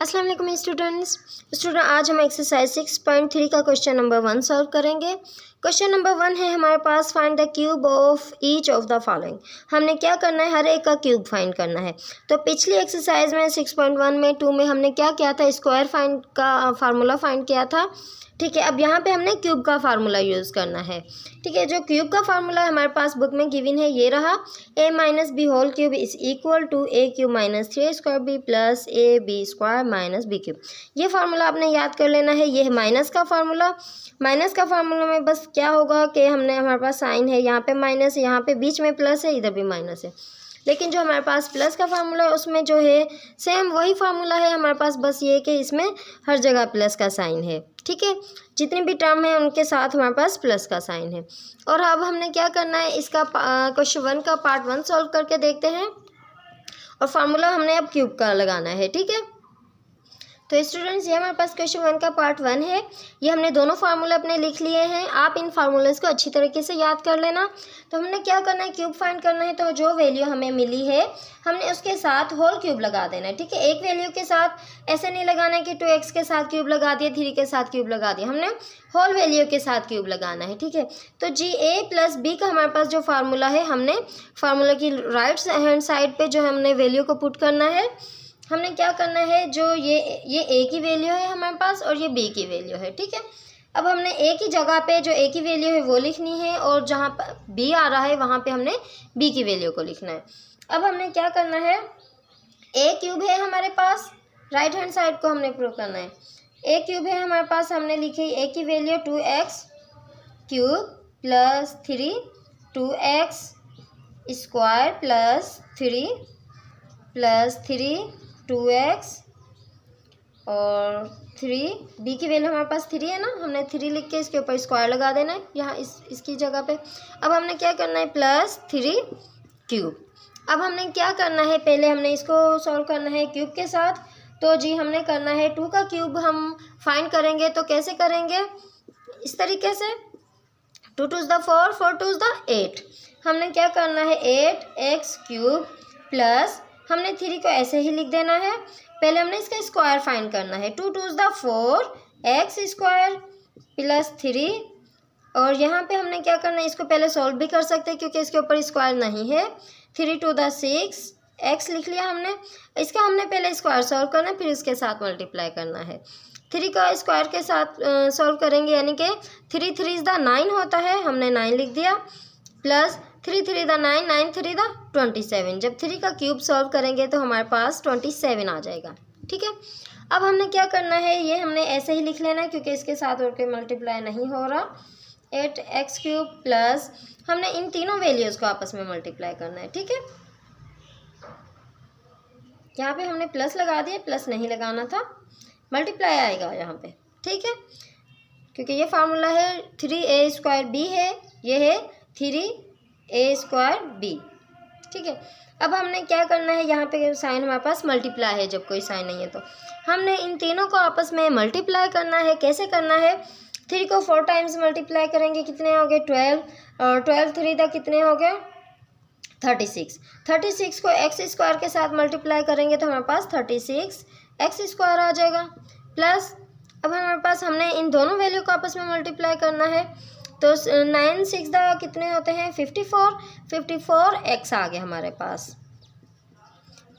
अस्सलाम वालेकुम स्टूडेंट आज हम एक्सरसाइज 6.3 का क्वेश्चन नंबर 1 सॉल्व करेंगे। क्वेश्चन नंबर 1 है हमारे पास, find the cube of each of the following. हमने क्या करना है, हर एक का क्यूब फाइंड करना है। तो पिछली एक्सरसाइज में 6.1 में 2 में हमने क्या किया था, स्क्वायर फाइंड का फार्मूला फाइंड किया था। ठीक है, अब यहाँ पे हमने क्यूब का फार्मूला यूज़ करना है। ठीक है, जो क्यूब का फार्मूला हमारे पास बुक में गिवन है ये रहा, a minus b whole cube is equal to a cube minus 3 b plus a b square minus b cube. ये फार्मूला आपने याद कर लेना है। ये है माइनस का फार्मूला। माइनस का फार्मूला में बस क्या होगा कि हमारे पास साइन है, यहाँ पे माइनस है, यहाँ पे बीच में प्लस है, इधर भी माइनस है। लेकिन जो हमारे पास प्लस का फार्मूला है उसमें जो है सेम वही फार्मूला है हमारे पास, बस ये कि इसमें हर जगह प्लस का साइन है। ठीक है, जितनी भी टर्म है उनके साथ हमारे पास प्लस का साइन है। और अब हमने क्या करना है, इसका क्वेश्चन 1 का पार्ट 1 सॉल्व करके देखते हैं। और फार्मूला हमने अब क्यूब का लगाना है। ठीक है, तो स्टूडेंट्स ये हमारे पास क्वेश्चन 1 का पार्ट 1 है। ये हमने दोनों फार्मूले अपने लिख लिए हैं। आप इन फार्मूलेस को अच्छी तरीके से याद कर लेना। तो हमने क्या करना है, क्यूब फाइंड करना है। तो जो वैल्यू हमें मिली है हमने उसके साथ होल क्यूब लगा देना है। ठीक है, एक वैल्यू के साथ ऐसे नहीं लगाना है कि 2x के साथ क्यूब लगा दिया, 3 के साथ क्यूब लगा दिया, हमने होल वैल्यू के साथ क्यूब लगाना है। ठीक है, तो जी ए प्लस बी का हमारे पास जो फार्मूला है, हमने फार्मूला की राइट हैंड साइड पे जो हमने वैल्यू को पुट करना है। हमने क्या करना है, जो ये ए की वैल्यू है हमारे पास और ये बी की वैल्यू है। ठीक है, अब हमने ए की जगह पे जो ए की वैल्यू है वो लिखनी है और जहाँ पर बी आ रहा है वहाँ पे हमने बी की वैल्यू को लिखना है। अब हमने क्या करना है, ए क्यूब है हमारे पास, राइट हैंड साइड को हमने प्रूव करना है। ए क्यूब है हमारे पास, हमने लिखी ए की value 2x cube plus 3 2x square plus 3 2x और 3, बी की वैल्यू हमारे पास 3 है ना, हमने 3 लिख के इसके ऊपर स्क्वायर लगा देना है यहाँ इसकी जगह पे। अब हमने क्या करना है, प्लस 3 क्यूब। अब हमने क्या करना है, पहले हमने इसको सॉल्व करना है क्यूब के साथ। तो जी हमने करना है 2 का क्यूब हम फाइंड करेंगे। तो कैसे करेंगे, इस तरीके से 2 2 द 4 4 2 द 8। हमने क्या करना है, 8x क्यूब प्लस, हमने 3 को ऐसे ही लिख देना है। पहले हमने इसका स्क्वायर फाइंड करना है। 2 2 द 4x स्क्वायर प्लस 3। और यहाँ पे हमने क्या करना है, इसको पहले सॉल्व भी कर सकते हैं क्योंकि इसके ऊपर स्क्वायर नहीं है। 3 2 द 6 x लिख लिया हमने। इसका हमने पहले स्क्वायर सॉल्व करना है, फिर इसके साथ मल्टीप्लाई करना है। 3 का स्क्वायर के साथ सॉल्व करेंगे, यानी कि 3 3 द 9 होता है, हमने 9 लिख दिया, प्लस 3 3 द 9 9 3 द 27। जब 3 का क्यूब सॉल्व करेंगे तो हमारे पास 27 आ जाएगा। ठीक है, अब हमने क्या करना है, ये हमने ऐसे ही लिख लेना है क्योंकि इसके साथ और कोई मल्टीप्लाई नहीं हो रहा। 8x क्यूब प्लस, हमने इन तीनों वैल्यूज़ को आपस में मल्टीप्लाई करना है। ठीक है, यहाँ पे हमने प्लस लगा दिया, प्लस नहीं लगाना था, मल्टीप्लाई आएगा यहाँ पे। ठीक है, क्योंकि ये फार्मूला है 3a स्क्वायर b है, ये है 3a स्क्वायर b। ठीक है, अब हमने क्या करना है, यहाँ पे साइन हमारे पास मल्टीप्लाई है, जब कोई साइन नहीं है तो हमने इन तीनों को आपस में मल्टीप्लाई करना है। कैसे करना है, 3 को 4 टाइम्स मल्टीप्लाई करेंगे, कितने हो गए 12, और 12 3 दा कितने हो गए 36। 36 को x स्क्वायर के साथ मल्टीप्लाई करेंगे तो हमारे पास 36x स्क्वायर आ जाएगा। प्लस अब हमारे पास हमने इन दोनों वैल्यू को आपस में मल्टीप्लाई करना है। तो 9 6 दा कितने होते हैं 54x आ गया हमारे पास,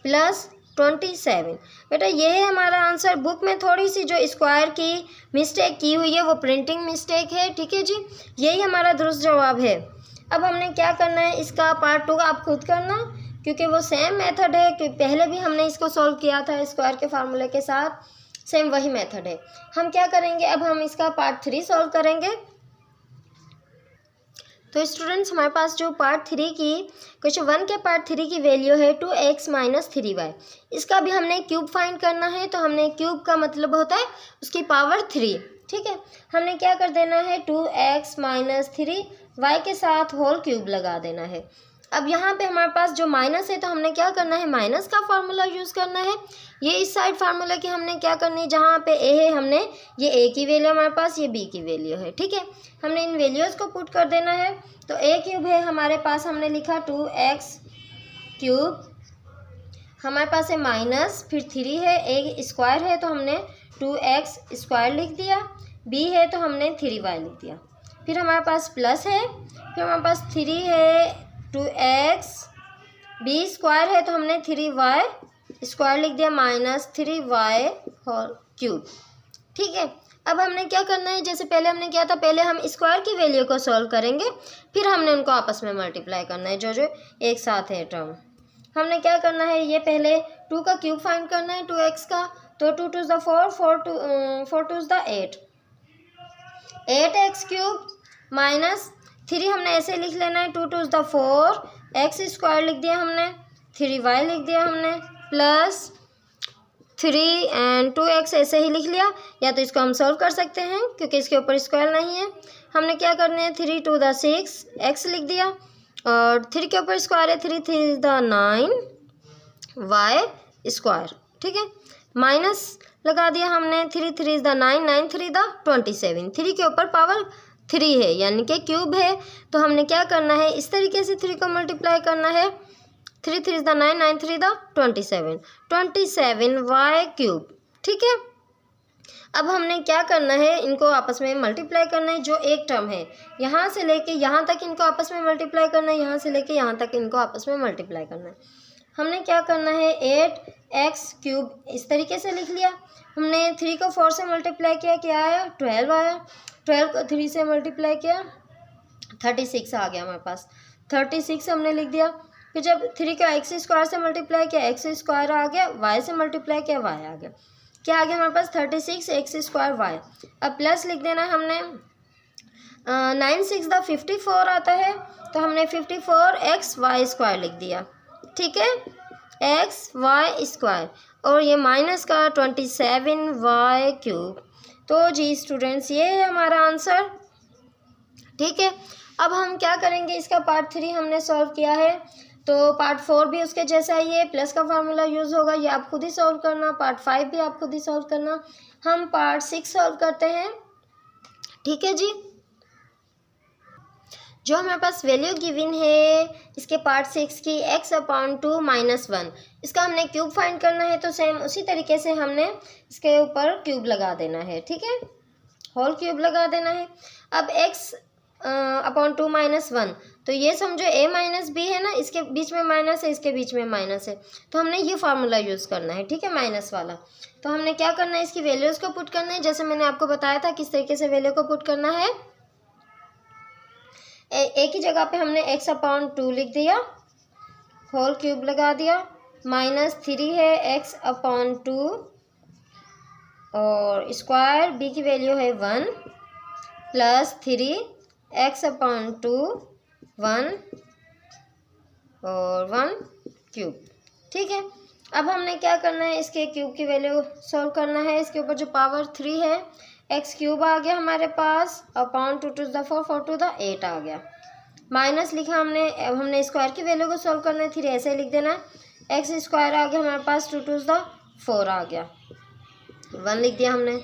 प्लस 27। बेटा ये है हमारा आंसर। बुक में थोड़ी सी जो स्क्वायर की मिस्टेक की हुई है वो प्रिंटिंग मिस्टेक है। ठीक है जी, यही हमारा दुरुस्त जवाब है। अब हमने क्या करना है, इसका पार्ट 2 आप खुद करना क्योंकि वो सेम मेथड है कि पहले भी हमने इसको सॉल्व किया था स्क्वायर के फार्मूले के साथ, सेम वही मेथड है। हम क्या करेंगे, अब हम इसका पार्ट 3 सॉल्व करेंगे। तो स्टूडेंट्स हमारे पास जो पार्ट 3 की क्वेश्चन 1 के पार्ट 3 की वैल्यू है 2x माइनस 3y। इसका भी हमने क्यूब फाइंड करना है। तो हमने क्यूब का मतलब होता है उसकी पावर 3। ठीक है, हमने क्या कर देना है, 2x माइनस 3y के साथ होल क्यूब लगा देना है। अब यहाँ पे हमारे पास जो माइनस है तो हमने क्या करना है, माइनस का फार्मूला यूज़ करना है। ये इस साइड फार्मूला की हमने क्या करनी है, जहाँ पे ए है हमने ये ए की वैल्यू हमारे पास, ये बी की वैल्यू है। ठीक है, हमने इन वैल्यूज़ को पुट कर देना है। तो ए क्यूब है हमारे पास, हमने लिखा 2x क्यूब हमारे पास है माइनस, फिर 3 है, एक स्क्वायर है तो हमने 2x स्क्वायर लिख दिया, b है तो हमने 3y लिख दिया। फिर हमारे पास प्लस है, फिर हमारे पास 3 है, 2x, b स्क्वायर है तो हमने 3y स्क्वायर लिख दिया, माइनस 3y होल क्यूब। ठीक है, अब हमने क्या करना है, जैसे पहले हमने किया था, पहले हम स्क्वायर की वैल्यू को सॉल्व करेंगे, फिर हमने उनको आपस में मल्टीप्लाई करना है, जो जो एक साथ है टर्म। हमने क्या करना है, ये पहले 2 का क्यूब फाइंड करना है, 2x का, तो 2 2 ज़ 4, 4 2 ज़ 8, 8x क्यूब माइनस 3 हमने ऐसे लिख लेना है, 2 2 ज़ 4, x स्क्वायर लिख दिया हमने, 3y लिख दिया हमने, प्लस 3 एंड 2x ऐसे ही लिख लिया। या तो इसको हम सॉल्व कर सकते हैं क्योंकि इसके ऊपर स्क्वायर नहीं है। हमने क्या करना है, 3 2 ज़ 6, x लिख दिया, और 3 के ऊपर स्क्वायर है, 3 3 ज़ 9 y स्क्वायर। ठीक है, माइनस लगा दिया हमने, 3 3 ज़ 9, 9 3 ज़ 27, 3 के ऊपर पावर 3 है यानी कि क्यूब है, तो हमने क्या करना है, इस तरीके से 3 को मल्टीप्लाई करना है, 3 3 ज़ 9, 9 3 ज़ 27, 27y क्यूब। ठीक है, अब हमने क्या करना है, इनको आपस में मल्टीप्लाई करना है, जो एक टर्म है यहाँ से लेके यहाँ तक इनको आपस में मल्टीप्लाई करना है, यहाँ से लेके यहाँ तक इनको आपस में मल्टीप्लाई करना है। हमने क्या करना है, 8x क्यूब इस तरीके से लिख लिया। हमने 3 को 4 से मल्टीप्लाई किया, क्या आया, 12 आया, 12 को 3 से मल्टीप्लाई किया, 36 आ गया हमारे पास, 36 हमने लिख दिया। फिर जब 3 को x स्क्वायर से मल्टीप्लाई किया, x स्क्वायर आ गया, y से मल्टीप्लाई किया, y आ गया, क्या आ गया हमारे पास, 36 x स्क्वायर y। अब प्लस लिख देना है हमने, 9 6 ज़ 54 आता है, तो हमने 54x y स्क्वायर लिख दिया। ठीक है, x y स्क्वायर, और ये माइनस का 27y क्यूब। तो जी स्टूडेंट्स, ये है हमारा आंसर। ठीक है, अब हम क्या करेंगे, इसका पार्ट 3 हमने सॉल्व किया है, तो पार्ट 4 भी उसके जैसा ही है, प्लस का फार्मूला यूज़ होगा, ये आप खुद ही सॉल्व करना, पार्ट 5 भी आप खुद ही सॉल्व करना। हम पार्ट 6 सॉल्व करते हैं। ठीक है जी, जो हमारे पास वैल्यू गिवन है इसके पार्ट 6 की, x/2 - 1, इसका हमने क्यूब फाइंड करना है, तो सेम उसी तरीके से हमने इसके ऊपर क्यूब लगा देना है। ठीक है, होल क्यूब लगा देना है। अब x/2 - 1, तो ये समझो a - b है ना, इसके बीच में माइनस है, इसके बीच में माइनस है, तो हमने ये फार्मूला यूज़ करना है। ठीक है, माइनस वाला। तो हमने क्या करना है, इसकी वैल्यूज़ को पुट करना है, जैसे मैंने आपको बताया था किस तरीके से वैल्यू को पुट करना है। एक ही जगह पे हमने x/2 लिख दिया, होल क्यूब लगा दिया, -3 है x/2, और स्क्वायर b की वैल्यू है 1, प्लस 3 x/2 1 और 1 क्यूब। ठीक है, अब हमने क्या करना है, इसके क्यूब की वैल्यू सॉल्व करना है। इसके ऊपर जो पावर 3 है, x क्यूब आ गया हमारे पास, अपॉन 2 2 ज़ 4, 4 2 ज़ 8 आ गया, माइनस लिखा हमने। अब हमने स्क्वायर की वैल्यू को सॉल्व करना है, 3 ऐसे लिख देना है, x स्क्वायर आ गया हमारे पास, 2 2 ज़ 4 आ गया, 1 लिख दिया हमने।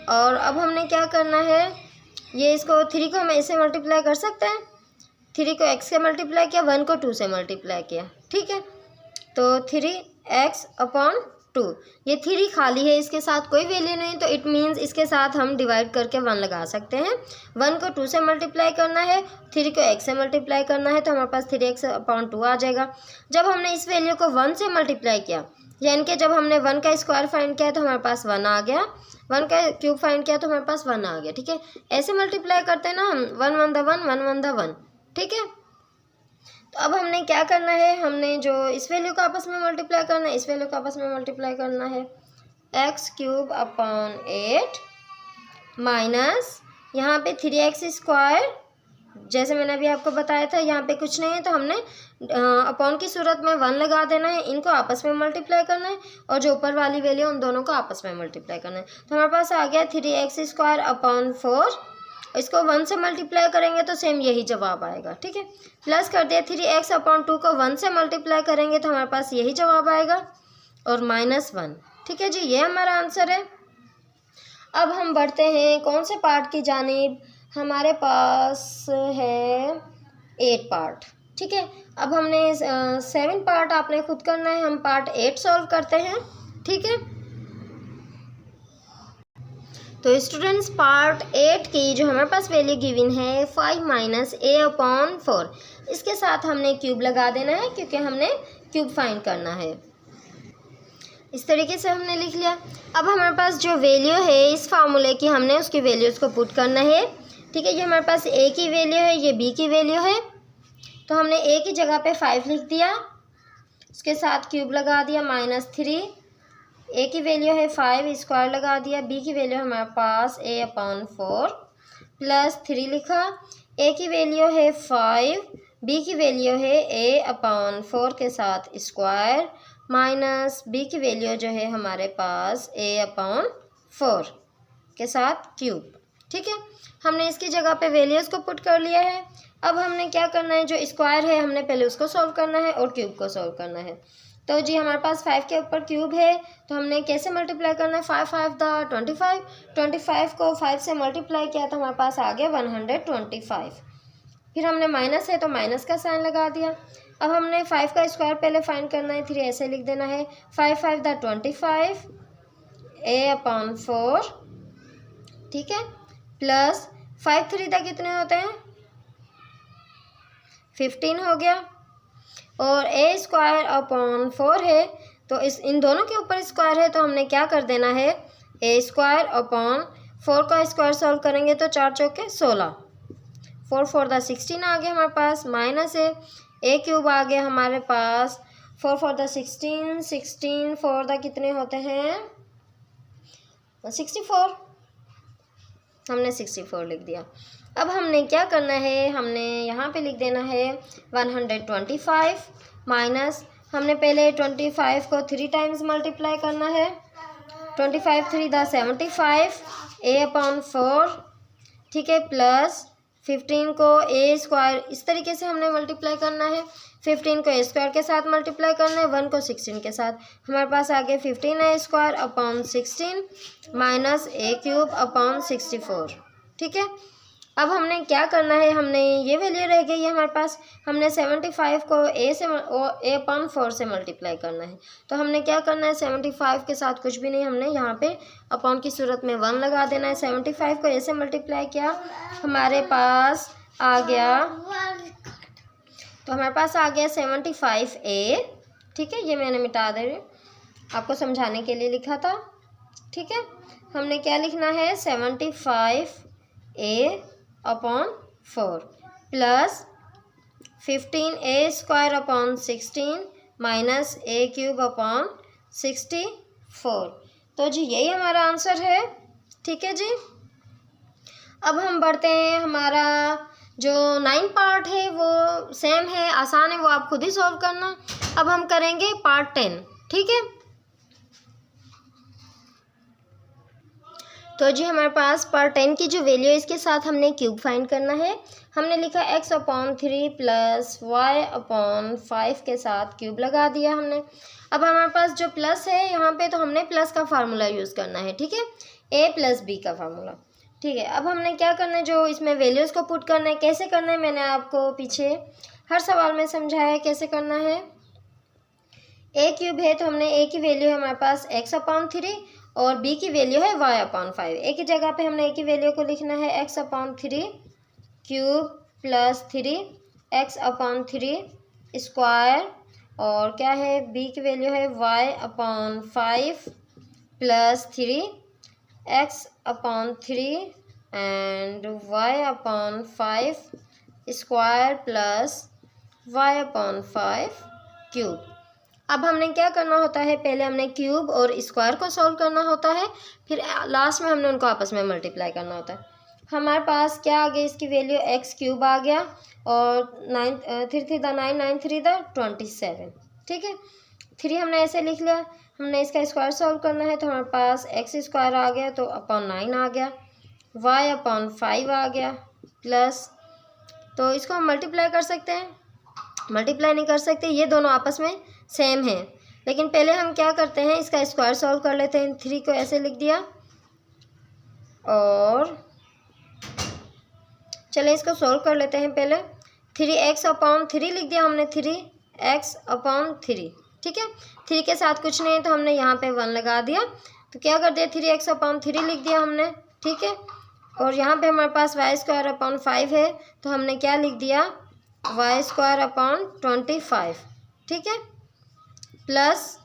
और अब हमने क्या करना है, ये इसको 3 को हम ऐसे मल्टीप्लाई कर सकते हैं, 3 को x से मल्टीप्लाई किया, 1 को 2 से मल्टीप्लाई किया। ठीक है, तो 3x/2, ये 3 खाली है, इसके साथ कोई वैल्यू नहीं, तो इट मीन्स इसके साथ हम डिवाइड करके 1 लगा सकते हैं। 1 को 2 से मल्टीप्लाई करना है, 3 को x से मल्टीप्लाई करना है, तो हमारे पास 3x/2 आ जाएगा। जब हमने इस वैल्यू को 1 से मल्टीप्लाई किया, यानी कि जब हमने 1 का स्क्वायर फाइंड किया तो हमारे पास 1 आ गया, 1 का क्यूब फाइंड किया तो हमारे पास 1 आ गया। ठीक है, ऐसे मल्टीप्लाई करते हैं ना हम, 1 1 द 1, 1 1 द 1। ठीक है, तो अब हमने क्या करना है, हमने जो इस वैल्यू को आपस में मल्टीप्लाई करना है, इस वैल्यू को आपस में मल्टीप्लाई करना है, x³/8 माइनस यहाँ पे 3x स्क्वायर, जैसे मैंने अभी आपको बताया था, यहाँ पे कुछ नहीं है तो हमने अपॉन की सूरत में 1 लगा देना है, इनको आपस में मल्टीप्लाई करना है, और जो ऊपर वाली वैल्यू उन दोनों को आपस में मल्टीप्लाई करना है। तो हमारे पास आ गया 3x²/4, इसको 1 से मल्टीप्लाई करेंगे तो सेम यही जवाब आएगा। ठीक है, प्लस कर दिया 3x/2 को 1 से मल्टीप्लाई करेंगे तो हमारे पास यही जवाब आएगा, और -1। ठीक है जी, ये हमारा आंसर है। अब हम बढ़ते हैं कौन से पार्ट की जानिब, हमारे पास है 8 पार्ट। ठीक है, अब हमने 7 पार्ट आपने खुद करना है, हम पार्ट 8 सॉल्व करते हैं। ठीक है, तो स्टूडेंट्स पार्ट 8 की जो हमारे पास वैल्यू गिवन है 5 माइनस a/4, इसके साथ हमने क्यूब लगा देना है क्योंकि हमने क्यूब फाइंड करना है। इस तरीके से हमने लिख लिया। अब हमारे पास जो वैल्यू है इस फार्मूले की, हमने उसकी वैल्यूज़ को पुट करना है। ठीक है, ये हमारे पास a की वैल्यू है, ये b की वैल्यू है, तो हमने a की जगह पे 5 लिख दिया, उसके साथ क्यूब लगा दिया -3, a की वैल्यू है 5 स्क्वायर लगा दिया, b की वैल्यू हमारे पास a/4 प्लस 3 लिखा, a की वैल्यू है 5, b की वैल्यू है a/4 के साथ स्क्वायर माइनस b की वैल्यू जो है हमारे पास a/4 के साथ क्यूब। ठीक है, हमने इसकी जगह पे वैल्यूज़ को पुट कर लिया है। अब हमने क्या करना है, जो स्क्वायर है हमने पहले उसको सॉल्व करना है और क्यूब को सॉल्व करना है। तो जी हमारे पास 5 के ऊपर क्यूब है, तो हमने कैसे मल्टीप्लाई करना है, 5 5 25, 25 को 5 से मल्टीप्लाई किया तो हमारे पास आ गया 125। फिर हमने माइनस है तो माइनस का साइन लगा दिया। अब हमने 5 का स्क्वायर पहले फाइंड करना है, 3 ऐसे लिख देना है, 5 5 25 a/4। ठीक है, प्लस 5 3 कितने होते हैं, 15 हो गया, और a/4 है तो इन दोनों के ऊपर स्क्वायर है तो हमने क्या कर देना है, a/4 का स्क्वायर सॉल्व करेंगे तो 4 चौके 16, 4 4 16 आ गया हमारे पास, माइनस है a क्यूब आ गया हमारे पास, 4 4 16, 16 4 कितने होते हैं 64, हमने 64 लिख दिया। अब हमने क्या करना है, हमने यहाँ पे लिख देना है 125 माइनस, हमने पहले 25 को 3 टाइम्स मल्टीप्लाई करना है, 25 3 75 a/4। ठीक है, प्लस 15 को a स्क्वायर, इस तरीके से हमने मल्टीप्लाई करना है, 15 को a स्क्वायर के साथ मल्टीप्लाई करना है, 1 को 16 के साथ, हमारे पास आ गया 15a² माइनस a³ ठीक है, अब हमने क्या करना है, हमने ये वैल्यू रह गई है हमारे पास, हमने 75 को a/4 से मल्टीप्लाई करना है, तो हमने क्या करना है, 75 के साथ कुछ भी नहीं, हमने यहाँ पे अपॉन की सूरत में 1 लगा देना है। 75 को a से मल्टीप्लाई किया, हमारे पास आ गया, तो हमारे पास आ गया 75a। ठीक है, ये मैंने मिटा दे रही, आपको समझाने के लिए लिखा था। ठीक है, हमने क्या लिखना है, 75a/4 plus 15a² minus a³ तो जी यही हमारा आंसर है। ठीक है जी, अब हम बढ़ते हैं, हमारा जो 9 पार्ट है वो सेम है, आसान है, वो आप खुद ही सॉल्व करना। अब हम करेंगे पार्ट 10। ठीक है, तो जी हमारे पास पार्ट 10 की जो वैल्यू है इसके साथ हमने क्यूब फाइंड करना है। हमने लिखा x/3 प्लस y/5 के साथ क्यूब लगा दिया हमने। अब हमारे पास जो प्लस है यहाँ पे, तो हमने प्लस का फार्मूला यूज़ करना है। ठीक है, a + b का फार्मूला। ठीक है, अब हमने क्या करना है, जो इसमें वैल्यूज़ को पुट करना है, कैसे करना है, मैंने आपको पीछे हर सवाल में समझाया है कैसे करना है। a³ है तो हमने a की वैल्यू है हमारे पास x/3 और b की वैल्यू है y/5। a की जगह पे हमने a की वैल्यू को लिखना है x/3 cube plus 3 x/3 square, और क्या है b की वैल्यू है y/5 plus 3 x/3 and y/5 square plus y/5 cube. अब हमने क्या करना होता है, पहले हमने क्यूब और स्क्वायर को सॉल्व करना होता है, फिर लास्ट में हमने उनको आपस में मल्टीप्लाई करना होता है। हमारे पास क्या आ गया, इसकी वैल्यू x³ आ गया, और 9 3 3 9 9 3 27। ठीक है, 3 हमने ऐसे लिख लिया, हमने इसका स्क्वायर सॉल्व करना है, तो हमारे पास x² आ गया, तो /9 आ गया, y/5 आ गया, प्लस, तो इसको हम मल्टीप्लाई कर सकते हैं, मल्टीप्लाई नहीं कर सकते, ये दोनों आपस में सेम है, लेकिन पहले हम क्या करते हैं, इसका स्क्वायर सॉल्व कर लेते हैं। 3 को ऐसे लिख दिया, और चलिए इसको सॉल्व कर लेते हैं पहले। 3x/3 लिख दिया हमने, 3x/3, ठीक है। 3 के साथ कुछ नहीं तो हमने यहाँ पे 1 लगा दिया, तो क्या कर दिया 3x/3 लिख दिया हमने, ठीक है। और यहाँ पे हमारे पास y²/5 है, तो हमने क्या लिख दिया y²/25, ठीक है, प्लस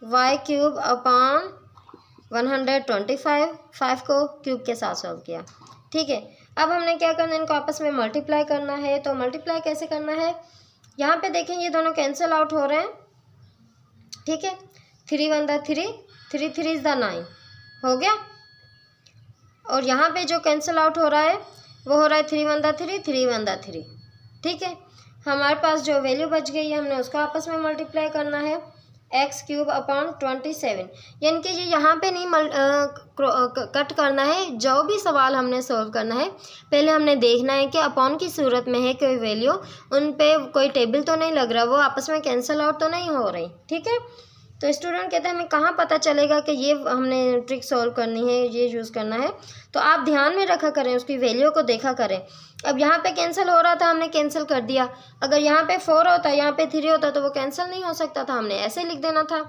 y³/125, 5 को क्यूब के साथ सॉल्व किया, ठीक है। अब हमने क्या करना है, इनको आपस में मल्टीप्लाई करना है। तो मल्टीप्लाई कैसे करना है, यहाँ पे देखें ये दोनों कैंसिल आउट हो रहे हैं, ठीक है। 3 1 3, 3 3 9 हो गया। और यहाँ पे जो कैंसिल आउट हो रहा है वो हो रहा है 3 1 3, 3 1 3, ठीक है। हमारे पास जो वैल्यू बच गई है हमने उसको आपस में मल्टीप्लाई करना है, x³/27, यानी कि ये यहाँ पे नहीं कट करना है। जो भी सवाल हमने सॉल्व करना है पहले हमने देखना है कि अपॉन की सूरत में है कोई वैल्यू, उन पे कोई टेबल तो नहीं लग रहा, वो आपस में कैंसिल आउट तो नहीं हो रही, ठीक है। तो स्टूडेंट कहते हैं हमें कहाँ पता चलेगा कि ये हमने ट्रिक सॉल्व करनी है, ये यूज़ करना है, तो आप ध्यान में रखा करें, उसकी वैल्यू को देखा करें। अब यहाँ पे कैंसिल हो रहा था, हमने कैंसिल कर दिया। अगर यहाँ पे 4 होता, यहाँ पे 3 होता तो वो कैंसिल नहीं हो सकता था, हमने ऐसे लिख देना था,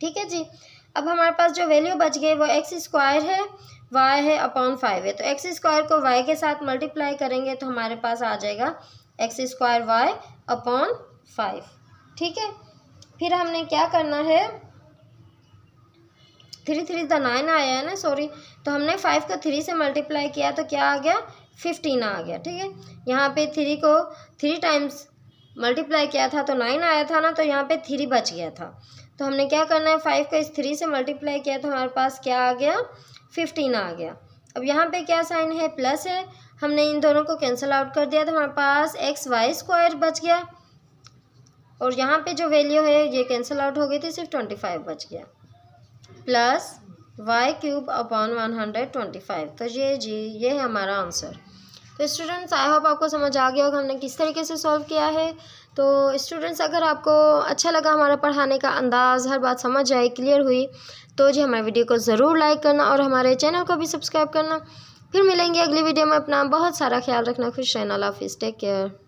ठीक है जी। अब हमारे पास जो वैल्यू बच गई वो x² है, y है अपॉन 5 है, तो x² को y के साथ मल्टीप्लाई करेंगे तो हमारे पास आ जाएगा x² y अपॉन 5, ठीक है। फिर हमने क्या करना है, 3 3 9 आया है ना, सॉरी, तो हमने 5 को 3 से मल्टीप्लाई किया तो क्या आ गया 15 आ गया, ठीक है। यहाँ पे 3 को 3 टाइम्स मल्टीप्लाई किया था तो 9 आया था ना, तो यहाँ पे 3 बच गया था। तो हमने क्या करना है, 5 को इस 3 से मल्टीप्लाई किया तो हमारे पास क्या आ गया 15 आ गया। अब यहाँ पे क्या साइन है, प्लस है, हमने इन दोनों को कैंसिल आउट कर दिया तो हमारे पास xy² बच गया। और यहाँ पे जो वैल्यू है ये कैंसिल आउट हो गई थी, सिर्फ 25 बच गया, प्लस y³/125। तो ये है हमारा आंसर। तो स्टूडेंट्स आई होप आपको समझ आ गया होगा हमने किस तरीके से सॉल्व किया है। तो स्टूडेंट्स अगर आपको अच्छा लगा हमारा पढ़ाने का अंदाज़, हर बात समझ आई, क्लियर हुई, तो जी हमारे वीडियो को ज़रूर लाइक करना और हमारे चैनल को भी सब्सक्राइब करना। फिर मिलेंगे अगली वीडियो में। अपना बहुत सारा ख्याल रखना, खुश रहना, अल्लाह हाफिज़, टेक केयर।